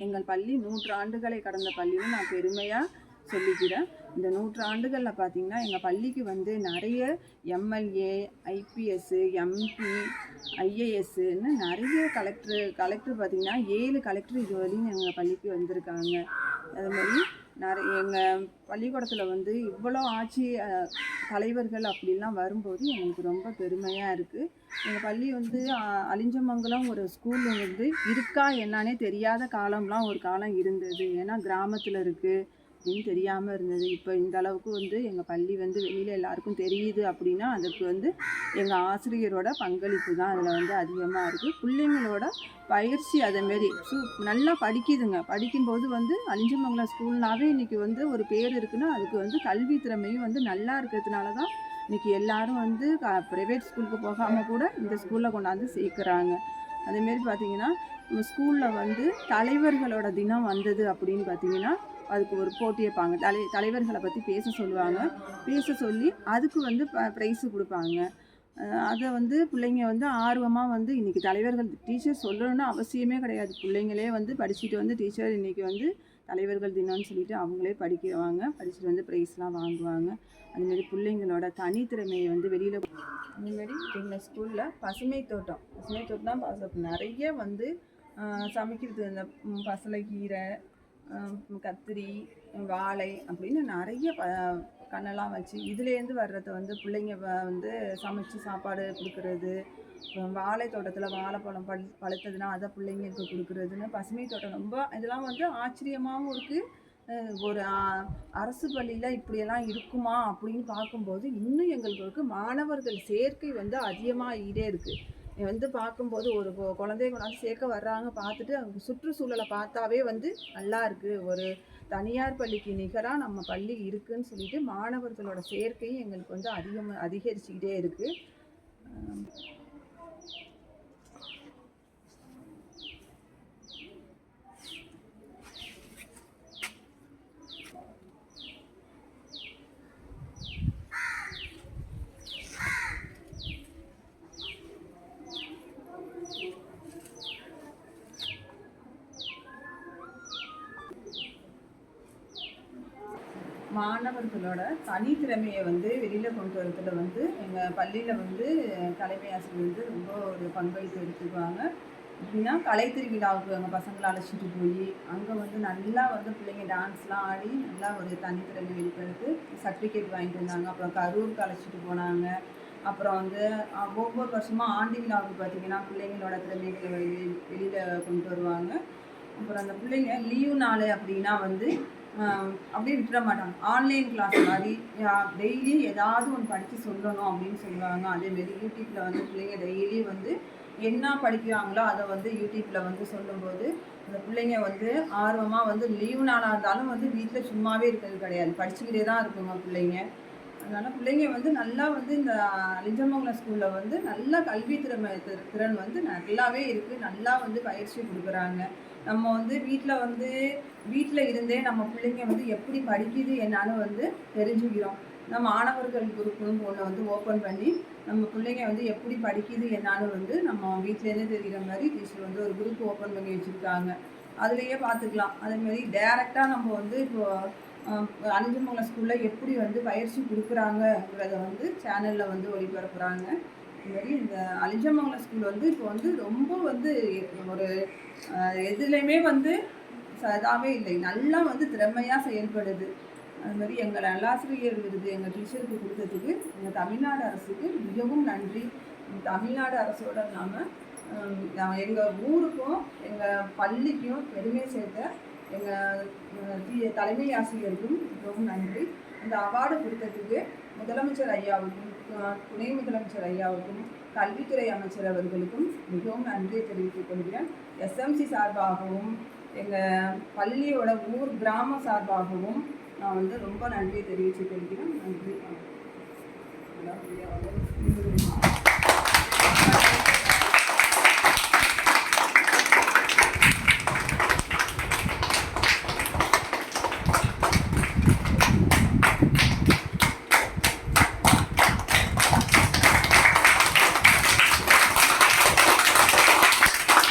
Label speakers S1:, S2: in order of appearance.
S1: எங்கள் பள்ளி 100 ஆண்டுகளை கடந்த பள்ளின்னு நான் பெருமையாக சொல்லிக்கிறேன். இந்த 100 ஆண்டுகளில் பார்த்திங்கன்னா எங்கள் பள்ளிக்கு வந்து நிறைய எம்எல்ஏ, ஐபிஎஸ், எம்பி, ஐஏஎஸ்ன்னு நிறைய கலெக்டர் பார்த்திங்கன்னா 7 கலெக்டர் இது வரையும் எங்கள் பள்ளிக்கு வந்திருக்காங்க. அதுமாதிரி எங்கள் பள்ளிக்கூடத்தில் வந்து இவ்வளோ ஆட்சி தலைவர்கள் அப்படிலாம் வரும்போது எங்களுக்கு ரொம்ப பெருமையாக இருக்குது. எங்கள் பள்ளி வந்து அலிஞ்சமங்கலம் ஒரு ஸ்கூல் வந்து இருக்கா என்னன்னே தெரியாத காலம்லாம் ஒரு காலம் இருந்தது. ஏன்னா கிராமத்தில் இருக்குது அப்படின்னு தெரியாமல் இருந்தது. இப்போ இந்த அளவுக்கு வந்து எங்கள் பள்ளி வந்து வெளியில் எல்லாருக்கும் தெரியுது அப்படின்னா அதுக்கு வந்து எங்கள் ஆசிரியரோட பங்களிப்பு தான் அதில் வந்து அதிகமாக இருக்குது. பிள்ளைங்களோட பயிற்சி அதேமாரி நல்லா படிக்குதுங்க. படிக்கும்போது வந்து அலிஞ்சமங்கலம் ஸ்கூல்னாவே இன்றைக்கி வந்து ஒரு பேர் இருக்குன்னா அதுக்கு வந்து கல்வி திறமையும் வந்து நல்லா இருக்கிறதுனால தான் இன்றைக்கி எல்லோரும் வந்து ப்ரைவேட் ஸ்கூலுக்கு போகாமல் கூட இந்த ஸ்கூலில் கொண்டாந்து சேர்க்குறாங்க. அதேமாரி பார்த்திங்கன்னா நம்ம ஸ்கூலில் வந்து தலைவர்களோட தினம் வந்தது அப்படின்னு பார்த்திங்கன்னா அதுக்கு ஒரு போட்டி வைப்பாங்க. தலைவர்களை பற்றி பேச சொல்லுவாங்க. பேச சொல்லி அதுக்கு வந்து ப்ரைஸு கொடுப்பாங்க. அதை வந்து பிள்ளைங்க வந்து ஆர்வமாக வந்து இன்றைக்கி தலைவர்கள் டீச்சர் சொல்லணும்னு அவசியமே கிடையாது. பிள்ளைங்களே வந்து படிச்சுட்டு வந்து டீச்சர் இன்றைக்கி வந்து தலைவர்கள் தினம்னு சொல்லிட்டு அவங்களே படிக்கிறவாங்க. படிச்சுட்டு வந்து ப்ரைஸ்லாம் வாங்குவாங்க. அதுமாரி பிள்ளைங்களோட தனித்திறமையை வந்து வெளியில் அதுமாரி எங்கள் ஸ்கூலில் பசுமை தோட்டம் நிறைய வந்து சமைக்கிறது. இந்த பசலைக்கீரை, கத்திரி, வாழை அப்படின்னு நிறைய கண்ணெல்லாம் வச்சு இதுலேருந்து வர்றதை வந்து பிள்ளைங்க வந்து சமைச்சு சாப்பாடு கொடுக்குறது. வாழை தோட்டத்தில் வாழைப்பழம் பழுத்ததுன்னா அதை பிள்ளைங்களுக்கு கொடுக்குறதுன்னு பசுமை தோட்டம் ரொம்ப இதெல்லாம் வந்து ஆச்சரியமாகவும் இருக்குது. ஒரு அரசு பள்ளியில் இப்படியெல்லாம் இருக்குமா அப்படின்னு பார்க்கும்போது இன்னும் எங்களுக்கு மாணவர்கள் சேர்க்கை வந்து அதிகமாகிட்டே இருக்குது. வந்து பார்க்கும்போது ஒரு குழந்தைய கொண்டாந்து சேர்க்க வர்றாங்க. பார்த்துட்டு அவங்க சுற்றுச்சூழலை பார்த்தாவே வந்து நல்லா இருக்குது. ஒரு தனியார் பள்ளிக்கு நிகராக நம்ம பள்ளி இருக்குதுன்னு சொல்லிட்டு மாணவர்களோட சேர்க்கையும் எங்களுக்கு வந்து அதிகரிச்சுக்கிட்டே இருக்குது. மாணவர்களோட தனித்திறமையை வந்து வெளியில் கொண்டு வரதுல வந்து எங்கள் பள்ளியில் வந்து தலைமை ஆசிரியர் வந்து ரொம்ப ஒரு பங்களிப்பு எடுத்துக்குவாங்க. எப்படின்னா கலைத்திருவிழாவுக்கு எங்கள் பசங்களை அழைச்சிட்டு போய் அங்கே வந்து நல்லா வந்து பிள்ளைங்க டான்ஸ்லாம் ஆடி நல்லா ஒரு தனித்திறமை வெளிப்படுத்து சர்டிஃபிகேட் வாங்கிட்டு வந்தாங்க. அப்புறம் கரூருக்கு அழைச்சிட்டு போனாங்க. அப்புறம் வந்து ஒவ்வொரு வருஷமாக ஆண்டு விழாவுக்கு பார்த்திங்கன்னா பிள்ளைங்களோட திறமைகளை வெளியில் கொண்டு வருவாங்க. அப்புறம் அந்த பிள்ளைங்க லீவு நாள் அப்படின்னா வந்து அப்படியே விட்டுற மாட்டாங்க. ஆன்லைன் கிளாஸ் மாதிரி டெய்லி ஏதாவது ஒன்று படித்து சொல்லணும் அப்படின்னு சொல்லுவாங்க. அதேமாரி யூடியூப்பில் வந்து பிள்ளைங்க டெய்லி வந்து என்ன படிக்கிறாங்களோ அதை வந்து யூடியூப்பில் வந்து சொல்லும்போது அந்த பிள்ளைங்க வந்து ஆர்வமாக வந்து லீவு நாளாக இருந்தாலும் வந்து வீட்டில் சும்மாவே இருக்கிறது கிடையாது, படிச்சுக்கிட்டே தான் இருக்குங்க பிள்ளைங்க. அதனால் பிள்ளைங்க வந்து நல்லா வந்து இந்த அலிஞ்சமங்கலம் ஸ்கூலில் வந்து நல்ல கல்வி திறன் வந்து நல்லாவே இருக்குது. நல்லா வந்து பயிற்சி கொடுக்குறாங்க. நம்ம வந்து வீட்டில் இருந்தே நம்ம பிள்ளைங்க வந்து எப்படி படிக்குது என்னான்னு வந்து தெரிஞ்சுக்கிறோம். நம்ம மாணவர்கள் குரூப்னு ஒன்று வந்து ஓப்பன் பண்ணி நம்ம பிள்ளைங்க வந்து எப்படி படிக்குது என்னான்னு வந்து நம்ம வீட்டிலேருந்தே தெரிகிற மாதிரி டீச்சர் வந்து ஒரு குரூப் ஓப்பன் பண்ணி வச்சுருக்காங்க. அதுலேயே பார்த்துக்கலாம். அதேமாதிரி டைரெக்டாக நம்ம வந்து இப்போது அலிஞ்சமங்கலம் ஸ்கூலில் எப்படி வந்து பயிற்சி கொடுக்குறாங்கங்கிறத வந்து சேனலில் வந்து ஒளிபரப்புகிறாங்க. இதுமாதிரி இந்த அலிஞ்சமங்கலம் ஸ்கூல் வந்து இப்போ வந்து ரொம்ப வந்து ஒரு எதுலேயுமே வந்து இதாகவே இல்லை, நல்லா வந்து திறமையாக செயல்படுது. அதுமாதிரி எங்கள் நல்லாசிரியர் விருது எங்கள் டீச்சருக்கு கொடுத்ததுக்கு எங்கள் தமிழ்நாடு அரசுக்கு மிகவும் நன்றி. தமிழ்நாடு அரசோடு இல்லாமல் எங்கள் ஊருக்கும் எங்கள் பள்ளிக்கும் பெருமை சேர்த்த எங்கள் தலைமை ஆசிரியருக்கும் மிகவும் நன்றி. இந்த அவார்டு கொடுத்ததுக்கு முதலமைச்சர் ஐயாவுக்கும் துணை முதலமைச்சர் ஐயாவுக்கும் கல்வித்துறை அமைச்சர் அவர்களுக்கும் மிகவும் நன்றியை தெரிவித்துக் கொள்கிறேன். எஸ்எம்சி சார்பாகவும் எங்கள் பள்ளியோட கிராம சார்பாகவும் நான் வந்து ரொம்ப நன்றியை தெரிவித்துக் கொள்கிறேன். நன்றி.